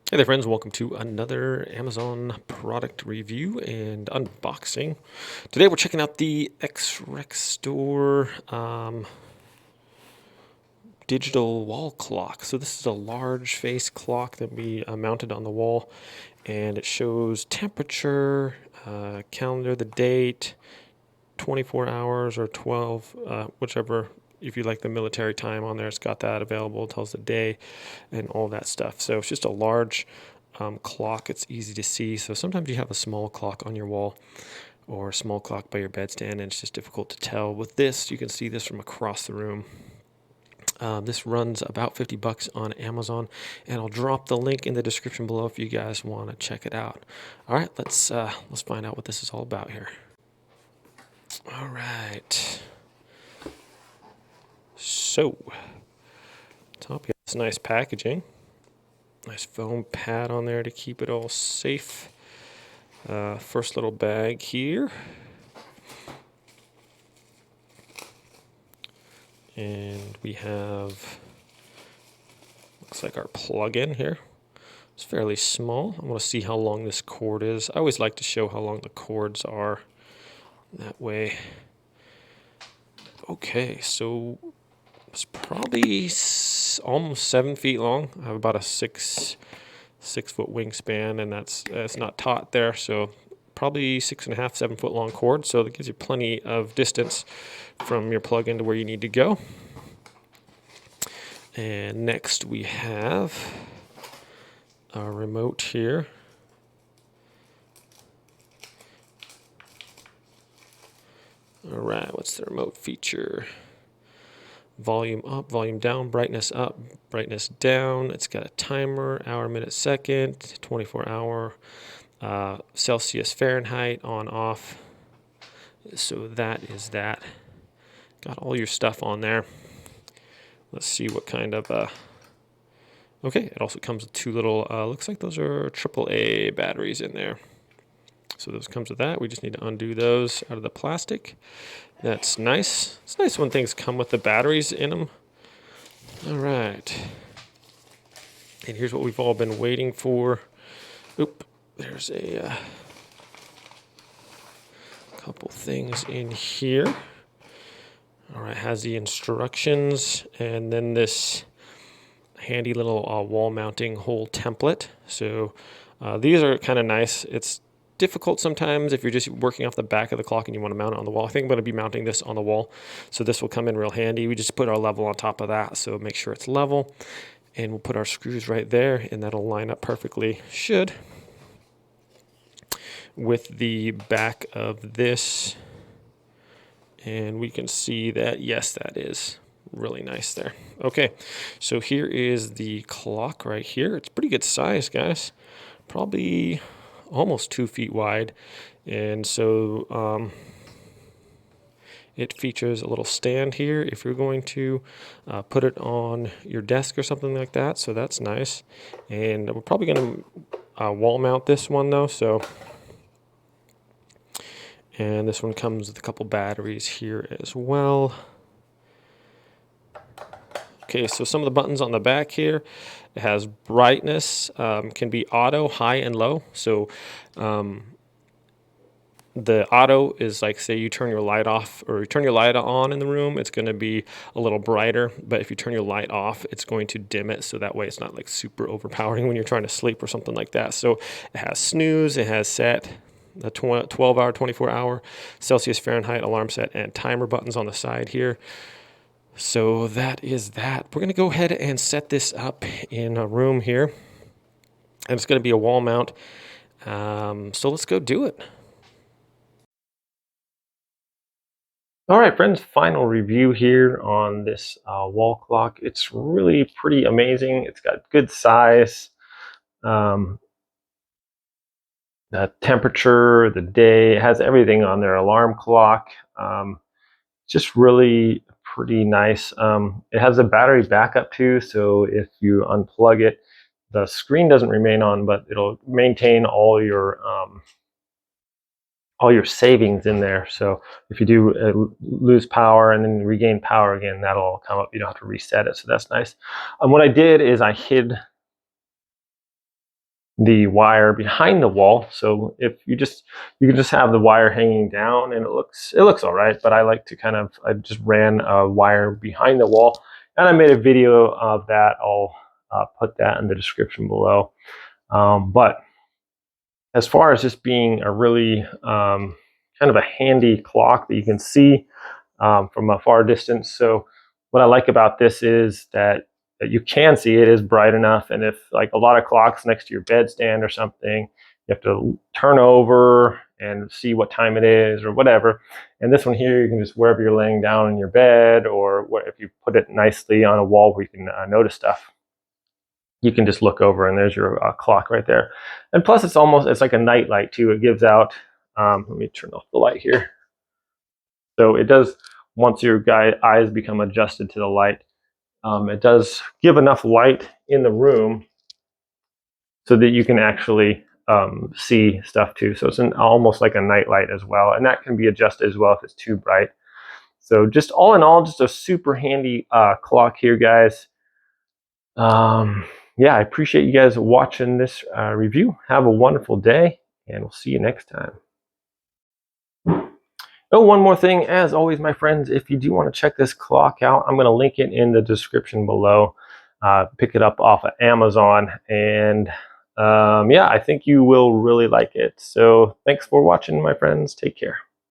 Hey there friends, welcome to another Amazon product review and unboxing. Today we're checking out the Xrexs store digital wall clock. So this is a large face clock that we mounted on the wall, and it shows temperature, calendar, the date, 24 hours or 12, whichever. If you like the military time on there, it's got that available. It tells the day and all that stuff. So it's just a large clock. It's easy to see. So sometimes you have a small clock on your wall or a small clock by your bedstand, and it's just difficult to tell. With this, you can see this from across the room. This runs about 50 bucks on Amazon, and I'll drop the link in the description below if you guys want to check it out. All right, let's find out what this is all about here. All right. So, top, you have this nice packaging. Nice foam pad on there to keep it all safe. First little bag here. And we have, looks like our plug-in here. It's fairly small. I want to see how long this cord is. I always like to show how long the cords are. That way. Okay, so it's probably almost 7 feet long. I have about a six foot wingspan, and that's not taut there, so probably 6.5, 7 foot long cord. So that gives you plenty of distance from your plug-in to where you need to go. And next we have our remote here. All right, what's the remote feature? Volume up, volume down, brightness up, brightness down. It's got a timer, hour, minute, second, 24 hour, Celsius, Fahrenheit, on, off. So that is that. Got all your stuff on there. Let's see what kind of, okay, it also comes with two little, looks like those are AAA batteries in there. So those comes with that. We just need to undo those out of the plastic. That's nice. It's nice when things come with the batteries in them. All right. And here's what we've all been waiting for. Oop, there's a couple things in here. All right, has the instructions and then this handy little wall mounting hole template. So these are kind of nice. It's difficult sometimes if you're just working off the back of the clock and you want to mount it on the wall. I think I'm going to be mounting this on the wall, so this will come in real handy. We just put our level on top of that, so make sure it's level, and we'll put our screws right there, and that'll line up perfectly, should, with the back of this. And we can see that, yes, that is really nice there. Okay, so here is the clock right here. It's pretty good size, guys. Probably almost 2 feet wide. And so it features a little stand here if you're going to put it on your desk or something like that. So that's nice. And we're probably going to wall mount this one though. So, and this one comes with a couple batteries here as well. Okay, so some of the buttons on the back here, it has brightness, can be auto, high and low. So the auto is like, say you turn your light off or you turn your light on in the room, it's going to be a little brighter. But if you turn your light off, it's going to dim it. So that way it's not like super overpowering when you're trying to sleep or something like that. So it has snooze, it has set, the 12 hour, 24 hour, Celsius, Fahrenheit, alarm set, and timer buttons on the side here. So that is that. We're going to go ahead and set this up in a room here. And it's going to be a wall mount. So let's go do it. All right, friends, final review here on this wall clock. It's really pretty amazing. It's got good size. The temperature, the day, it has everything on there. Alarm clock. Just really pretty nice. It has a battery backup too, so if you unplug it, the screen doesn't remain on, but it'll maintain all your savings in there. So if you do lose power and then regain power again, that'll come up. You don't have to reset it. So that's nice. What I did is I hid the wire behind the wall. So if you can just have the wire hanging down and it looks all right, but I like to I just ran a wire behind the wall, and I made a video of that. I'll put that in the description below. But as far as just being a really kind of a handy clock that you can see from a far distance. So what I like about this is that you can see it is bright enough, and if like a lot of clocks next to your bedstand or something, you have to turn over and see what time it is or whatever. And this one here, you can just, wherever you're laying down in your bed, or if you put it nicely on a wall where you can notice stuff, you can just look over and there's your clock right there. And plus it's like a night light too. It gives out, let me turn off the light here. So it does, once your eyes become adjusted to the light, it does give enough light in the room so that you can actually see stuff too. So it's almost like a night light as well. And that can be adjusted as well if it's too bright. So just all in all, just a super handy clock here, guys. Yeah, I appreciate you guys watching this review. Have a wonderful day, and we'll see you next time. Oh, one more thing, as always, my friends, if you do want to check this clock out, I'm going to link it in the description below. Pick it up off of Amazon, and yeah, I think you will really like it. So thanks for watching, my friends. Take care.